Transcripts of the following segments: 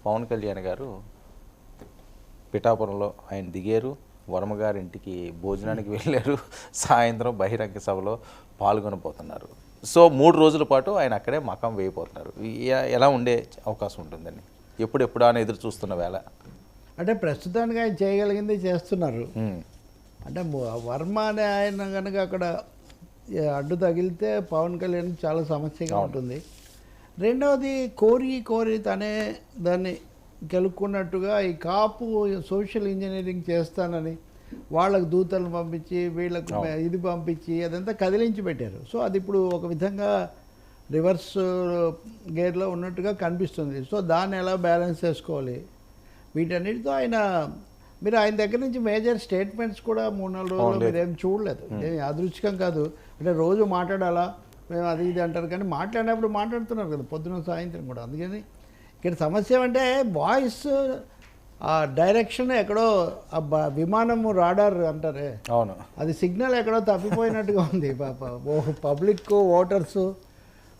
పవన్ కళ్యాణ్ గారు పిఠాపురంలో ఆయన దిగారు, వర్మ గారి ఇంటికి భోజనానికి వెళ్ళారు, సాయంత్రం బహిరంగ సభలో పాల్గొనబోతున్నారు. సో 3 రోజుల పాటు ఆయన అక్కడే మకాం వేయబోతున్నారు. ఎలా ఉండే అవకాశం ఉంటుందని ఎప్పుడెప్పుడు అని ఎదురు చూస్తున్న వేళ అంటే ప్రస్తుతానికి ఆయన చేయగలిగింది చేస్తున్నారు. అంటే వర్మ అనే ఆయన కనుక అక్కడ అడ్డు తగిలితే పవన్ కళ్యాణ్ చాలా సమస్యగా ఉంటుంది. రెండవది కోరి తనే దాన్ని గెలుక్కున్నట్టుగా ఈ కాపు సోషల్ ఇంజనీరింగ్ చేస్తానని వాళ్ళకు దూతలను పంపించి వీళ్ళకు ఇది పంపించి అదంతా కదిలించి పెట్టారు. సో అది ఇప్పుడు ఒక విధంగా రివర్స్ గేర్లో ఉన్నట్టుగా కనిపిస్తుంది. సో దాన్ని ఎలా బ్యాలెన్స్ చేసుకోవాలి వీటన్నిటితో మీరు ఆయన దగ్గర నుంచి మేజర్ స్టేట్మెంట్స్ కూడా 3-4 రోజులు మీరేం చూడలేదు. ఏమి యాదృచ్ఛికం కాదు. అంటే రోజు మాట్లాడాలా మేము అది ఇది అంటారు, కానీ మాట్లాడినప్పుడు మాట్లాడుతున్నారు కదా పొద్దున సాయంత్రం కూడా. అందుకని ఇక్కడ సమస్య ఏమంటే వాయిస్ ఆ డైరెక్షన్ ఎక్కడో విమానము రాడార్ అంటారే, అవును, అది సిగ్నల్ ఎక్కడో తప్పిపోయినట్టుగా ఉంది. పబ్లిక్ ఓటర్స్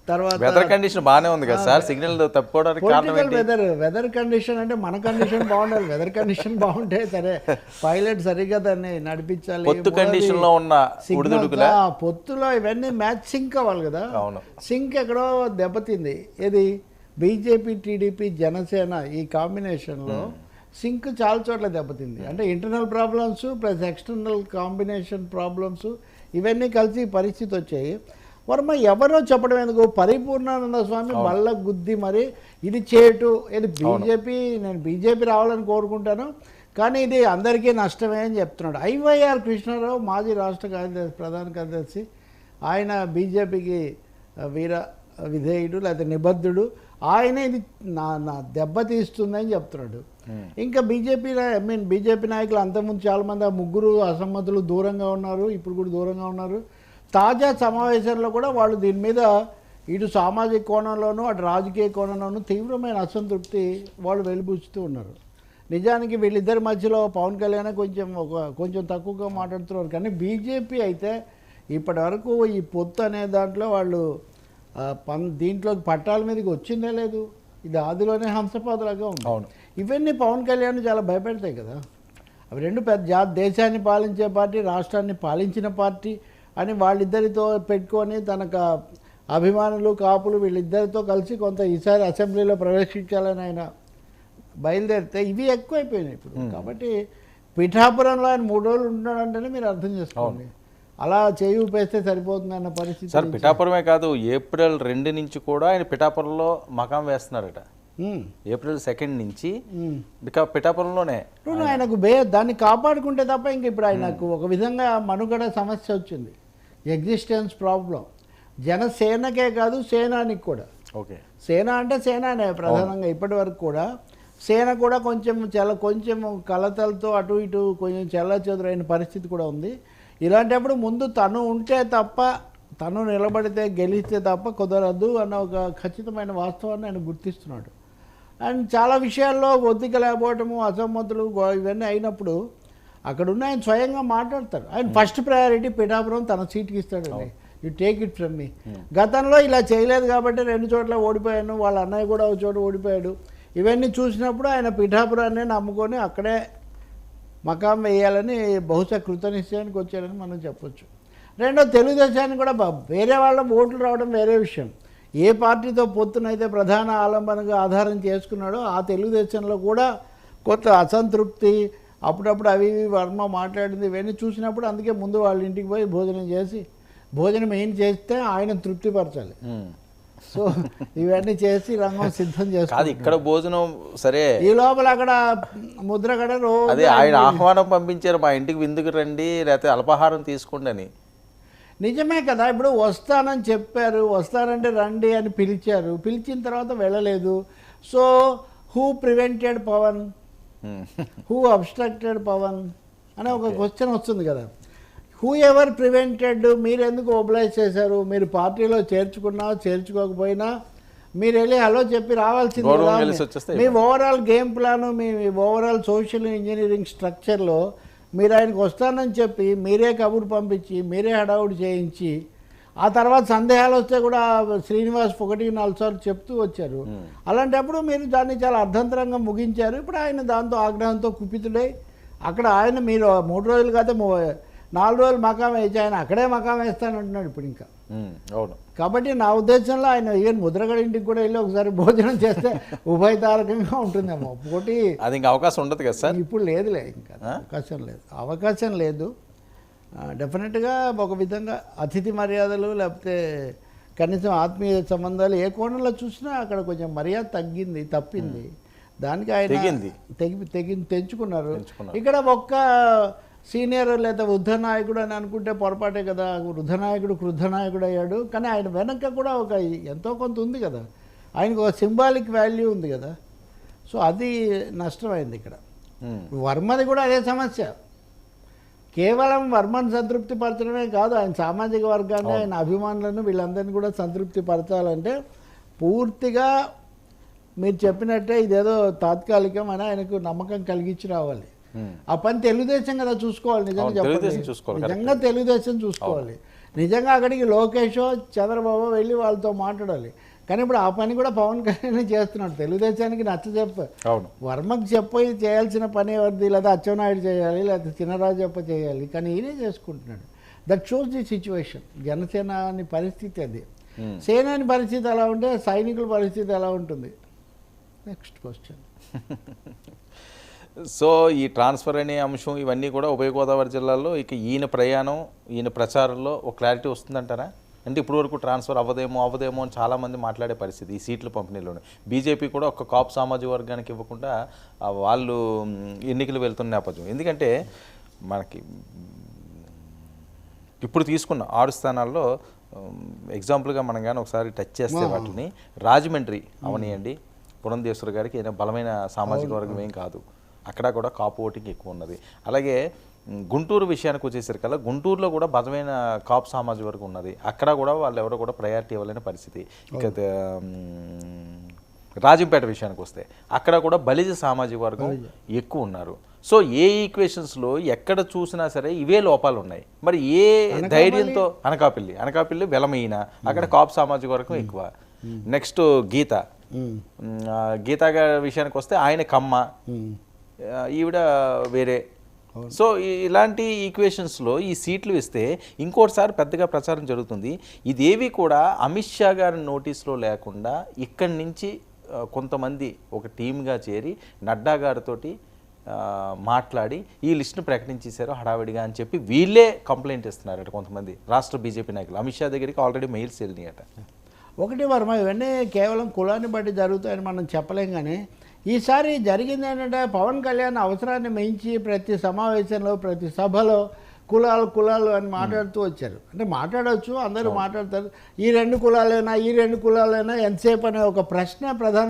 తర్వాత వెదర్ కండిషన్ బాగానే ఉంది కదా సార్, సిగ్నల్ తప్పుకోవడానికి కారణం ఏంటి? వెదర్ కండిషన్ అంటే మన కండిషన్ బాగుండాలి. వెదర్ కండిషన్ బాగుంటే సరే, పైలట్ సరిగ్గా దాన్ని నడిపించాలి. పొత్తు కండిషన్ లో ఉన్న పొత్తులో ఇవన్నీ మ్యాచ్ సింక్ అవ్వాలి కదా. అవును, సింక్ ఎక్కడో దెబ్బతింది. ఏది బీజేపీ టీడీపీ జనసేన ఈ కాంబినేషన్లో సింక్ చాలా చోట్ల దెబ్బతింది. అంటే internal problems plus external combination problems ఇవన్నీ కలిసి పరిస్థితి వచ్చాయి. వర్మ ఎవరో చెప్పడం ఎందుకు, పరిపూర్ణానంద స్వామి మళ్ళ గుద్ది మరి ఇది చేయటు, ఇది బీజేపీ, నేను బీజేపీ రావాలని కోరుకుంటాను కానీ ఇది అందరికీ నష్టమే అని చెప్తున్నాడు. ఐవైఆర్ కృష్ణారావు మాజీ రాష్ట్ర కార్యదర్శి, ప్రధాన కార్యదర్శి, ఆయన బీజేపీకి వీర విధేయుడు లేకపోతే నిబద్ధుడు, ఆయన ఇది నా దెబ్బతీస్తుందని చెప్తున్నాడు. ఇంకా బీజేపీ నాయకులు అంతకుముందు చాలామంది ఆ 3 అసమ్మతులు దూరంగా ఉన్నారు, ఇప్పుడు కూడా దూరంగా ఉన్నారు. తాజా సమావేశంలో కూడా వాళ్ళు దీని మీద ఇటు సామాజిక కోణంలోనూ అటు రాజకీయ కోణంలోనూ తీవ్రమైన అసంతృప్తి వాళ్ళు వెలిబుచ్చుతూ ఉన్నారు. నిజానికి వీళ్ళిద్దరి మధ్యలో పవన్ కళ్యాణ్ కొంచెం తక్కువగా మాట్లాడుతున్నారు, కానీ బీజేపీ అయితే ఇప్పటి వరకు ఈ పొత్తు అనే దాంట్లో వాళ్ళు దీంట్లోకి పట్టాల మీదకి వచ్చిందే లేదు. ఇది ఆదిలోనే హంసపాదులాగా ఉంది. ఇవన్నీ పవన్ కళ్యాణ్ చాలా భయపెడతాయి కదా. అవి రెండు దేశాన్ని పాలించే పార్టీ, రాష్ట్రాన్ని పాలించిన పార్టీ అని వాళ్ళిద్దరితో పెట్టుకొని తనకు అభిమానులు కాపులు వీళ్ళిద్దరితో కలిసి కొంత ఈసారి అసెంబ్లీలో ప్రవేశించాలని ఆయన బయలుదేరితే ఇవి ఎక్కువైపోయినాయి ఇప్పుడు. కాబట్టి పిఠాపురంలో ఆయన 3 రోజులు ఉంటున్నాడంటేనే మీరు అర్థం చేసుకోండి. అలా చేయి ఊపేస్తే సరిపోతుంది అన్న పరిస్థితి. సార్ పిఠాపురమే కాదు, ఏప్రిల్ 2 నుంచి కూడా ఆయన పిఠాపురంలో మకాం వేస్తున్నారట. ఏప్రిల్ 2 నుంచి పిఠాపురంలోనే ఆయనకు దాన్ని కాపాడుకుంటే తప్ప ఇంక ఇప్పుడు ఆయనకు ఒక విధంగా మనుగడ సమస్య వచ్చింది, ఎగ్జిస్టెన్స్ ప్రాబ్లం. జనసేనకే కాదు సేనానికి కూడా. ఓకే, సేన అంటే సేనానే ప్రధానంగా ఇప్పటి వరకు కూడా. సేన కూడా కొంచెం కలతలతో అటు ఇటు కొంచెం చెల్లాచెదురైన పరిస్థితి కూడా ఉంది. ఇలాంటప్పుడు ముందు తను ఉంటే తప్ప, తను నిలబడితే గెలిస్తే తప్ప కుదరదు అన్న ఒక ఖచ్చితమైన వాస్తవాన్ని ఆయన గుర్తిస్తున్నాడు. అండ్ చాలా విషయాల్లో ఒత్తిక లేకపోవటము, అసమ్మతులు ఇవన్నీ అయినప్పుడు అక్కడున్న ఆయన స్వయంగా మాట్లాడతాడు. ఆయన ఫస్ట్ ప్రయారిటీ పిఠాపురం తన సీట్కి ఇస్తాడండి. You take it from me. గతంలో ఇలా చేయలేదు కాబట్టి 2 చోట్ల ఓడిపోయాను, వాళ్ళ అన్నయ్య కూడా ఒక చోట ఓడిపోయాడు. ఇవన్నీ చూసినప్పుడు ఆయన పిఠాపురాన్నే నమ్ముకొని అక్కడే మకాం వేయాలని బహుశా కృతనిశ్చయానికి వచ్చాడని మనం చెప్పొచ్చు. రెండో తెలుగుదేశానికి కూడా వేరే వాళ్ళ ఓట్లు రావడం వేరే విషయం. ఏ పార్టీతో పొత్తునైతే ప్రధాన ఆలంబనగా ఆధారం చేసుకున్నాడో ఆ తెలుగుదేశంలో కూడా కొంత అసంతృప్తి, అప్పుడప్పుడు అవి వర్మ మాట్లాడింది ఇవన్నీ చూసినప్పుడు అందుకే ముందు వాళ్ళ ఇంటికి పోయి భోజనం ఏం చేస్తే ఆయన తృప్తిపరచాలి. సో ఇవన్నీ చేసి రంగం సిద్ధం చేస్తారు. ఇక్కడ భోజనం సరే, ఈ లోపల అక్కడ ముద్రగడ అదే ఆయన ఆహ్వానం పంపించారు, మా ఇంటికి విందుకు రండి లేకపోతే అల్పాహారం తీసుకోండి అని. నిజమే కదా. ఇప్పుడు వస్తానని చెప్పారు, వస్తానంటే రండి అని పిలిచారు, పిలిచిన తర్వాత వెళ్ళలేదు. So who prevented Pawan, who obstructed Pawan అనే ఒక క్వశ్చన్ వస్తుంది కదా. హూ ఎవర్ ప్రివెంటెడ్, మీరు ఎందుకు ఒబ్లైజ్ చేశారు? మీరు పార్టీలో చేర్చుకున్నా చేర్చుకోకపోయినా మీరు వెళ్ళి హలో చెప్పి రావాల్సింది. మీ ఓవరాల్ గేమ్ ప్లాను, మీ ఓవరాల్ సోషల్ ఇంజనీరింగ్ స్ట్రక్చర్లో మీరు ఆయనకు వస్తానని చెప్పి మీరే కబురు పంపించి మీరే హడావుడి చేయించి ఆ తర్వాత సందేహాలు వస్తే కూడా శ్రీనివాస్ 1-4 సార్లు చెప్తూ వచ్చారు. అలాంటప్పుడు మీరు దాన్ని చాలా అర్ధంతరంగా ముగించారు. ఇప్పుడు ఆయన దాంతో ఆగ్రహంతో కుపితుడై అక్కడ ఆయన మీరు 3 రోజులు కాదు 4 రోజులు మకాం వేసి ఆయన అక్కడే మకాం వేస్తానంటున్నాడు ఇప్పుడు ఇంకా. అవును. కాబట్టి నా ఉద్దేశంలో ఆయన ఈవెన్ ముద్రగడ ఇంటికి కూడా వెళ్ళి ఒకసారి భోజనం చేస్తే ఉభయతారకంగా ఉంటుందేమో. పోటీ అది ఇంకా అవకాశం ఉండదు కదా సార్? ఇప్పుడు లేదులే, ఇంకా అవకాశం లేదు. డెఫినెట్గా ఒక విధంగా అతిథి మర్యాదలు లేకపోతే కనీసం ఆత్మీయ సంబంధాలు ఏ కోణంలో చూసినా అక్కడ కొంచెం మర్యాద తప్పింది. దానికి ఆయన తెంచుకున్నారు. ఇక్కడ ఒక్క సీనియర్ లేదా వృద్ధ నాయకుడు అని అనుకుంటే పొరపాటే కదా. వృద్ధ నాయకుడు క్రుద్ధ నాయకుడు అయ్యాడు, కానీ ఆయన వెనక కూడా ఒక ఎంతో కొంత ఉంది కదా, ఆయనకు ఒక సింబాలిక్ వాల్యూ ఉంది కదా. సో అది నష్టమైంది ఇక్కడ. వర్మది కూడా అదే సమస్య. కేవలం వర్మను సంతృప్తి పరచడమే కాదు, ఆయన సామాజిక వర్గాన్ని, ఆయన అభిమానులను వీళ్ళందరినీ కూడా సంతృప్తి పరచాలంటే పూర్తిగా మీరు చెప్పినట్టే ఇదేదో తాత్కాలికం అని ఆయనకు నమ్మకం కలిగించి రావాలి. ఆ పని తెలుగుదేశం కదా చూసుకోవాలి. నిజంగా చెప్పాలి, నిజంగా తెలుగుదేశం చూసుకోవాలి. నిజంగా అక్కడికి లోకేషో చంద్రబాబు వెళ్ళి వాళ్ళతో మాట్లాడాలి. కానీ ఇప్పుడు ఆ పని కూడా పవన్ కళ్యాణ్ చేస్తున్నాడు. తెలుగుదేశానికి నచ్చజెప్ప వర్మకు చెప్పి చేయాల్సిన పని ఎవరిది, లేదా అచ్చెన్నాయుడు చేయాలి, లేదా చినరాజప్ప చేయాలి, కానీ ఈయనే చేసుకుంటున్నాడు. That shows the situation. Janasena పరిస్థితి అది. సేనాని పరిస్థితి ఎలా ఉంటే సైనికుల పరిస్థితి ఎలా ఉంటుంది? Next question. సో ఈ ట్రాన్స్ఫర్ అనే అంశం ఇవన్నీ కూడా ఉభయ గోదావరి జిల్లాలో ఇక ఈయన ప్రయాణం, ఈయన ప్రచారంలో ఒక క్లారిటీ వస్తుందంటారా? అంటే ఇప్పుడు వరకు ట్రాన్స్ఫర్ అవ్వదేమో అని చాలామంది మాట్లాడే పరిస్థితి ఈ సీట్ల పంపిణీలోనే. బీజేపీ కూడా ఒక కాపు సామాజిక వర్గానికి ఇవ్వకుండా వాళ్ళు ఎన్నికలు వెళ్తున్న నేపథ్యం. ఎందుకంటే మనకి ఇప్పుడు తీసుకున్న 6 స్థానాల్లో ఎగ్జాంపుల్గా మనం కానీ ఒకసారి టచ్ చేస్తే వాటిని రాజమండ్రి అవనియండి, పురంధేశ్వరి గారికి ఏదైనా బలమైన సామాజిక వర్గం ఏం కాదు, అక్కడ కూడా కాపు ఓటింగ్ ఎక్కువ ఉన్నది. అలాగే గుంటూరు విషయానికి వచ్చేసరికల్లా గుంటూరులో కూడా బలమైన కాపు సామాజిక వర్గం ఉన్నది, అక్కడ కూడా వాళ్ళు ఎవరో కూడా ప్రయారిటీ ఇవ్వలేని పరిస్థితి. ఇక రాజంపేట విషయానికి వస్తే అక్కడ కూడా బలిజ సామాజిక వర్గం ఎక్కువ ఉన్నారు. సో ఏ ఈక్వేషన్స్లో ఎక్కడ చూసినా సరే ఇవే లోపాలు ఉన్నాయి. మరి ఏ ధైర్యంతో అనకాపల్లి వెలమయిన అక్కడ కాపు సామాజిక వర్గం ఎక్కువ. నెక్స్ట్ గీతా గారి విషయానికి వస్తే ఆయన కమ్మ, ఈవిడ వేరే. సో ఇలాంటి ఈక్వేషన్స్లో ఈ సీట్లు ఇస్తే ఇంకోటిసారి పెద్దగా ప్రచారం జరుగుతుంది. ఇదేవి కూడా అమిత్ షా గారి నోటీస్లో లేకుండా ఇక్కడి నుంచి కొంతమంది ఒక టీమ్గా చేరి నడ్డా గారితోటి మాట్లాడి ఈ లిస్టును ప్రకటించేశారు హడావిడిగా అని చెప్పి వీళ్ళే కంప్లైంట్ ఇస్తున్నారట కొంతమంది రాష్ట్ర బీజేపీ నాయకులు. అమిత్ షా దగ్గరికి ఆల్రెడీ మెయిల్స్ వెళ్ళినాయట. ఒకటి వర్మ, ఇవన్నీ కేవలం కులాన్ని బట్టి జరుగుతాయని మనం చెప్పలేం. కానీ ఈసారి జరిగింది ఏంటంటే పవన్ కళ్యాణ్ అవసరాన్ని మించి ప్రతి సమావేశంలో ప్రతి సభలో కులాలు అని మాట్లాడుతూ వచ్చారు. అంటే మాట్లాడవచ్చు, అందరూ మాట్లాడతారు. ఈ రెండు కులాలైనా ఎంతసేపు అనే ఒక ప్రశ్న ప్రధాన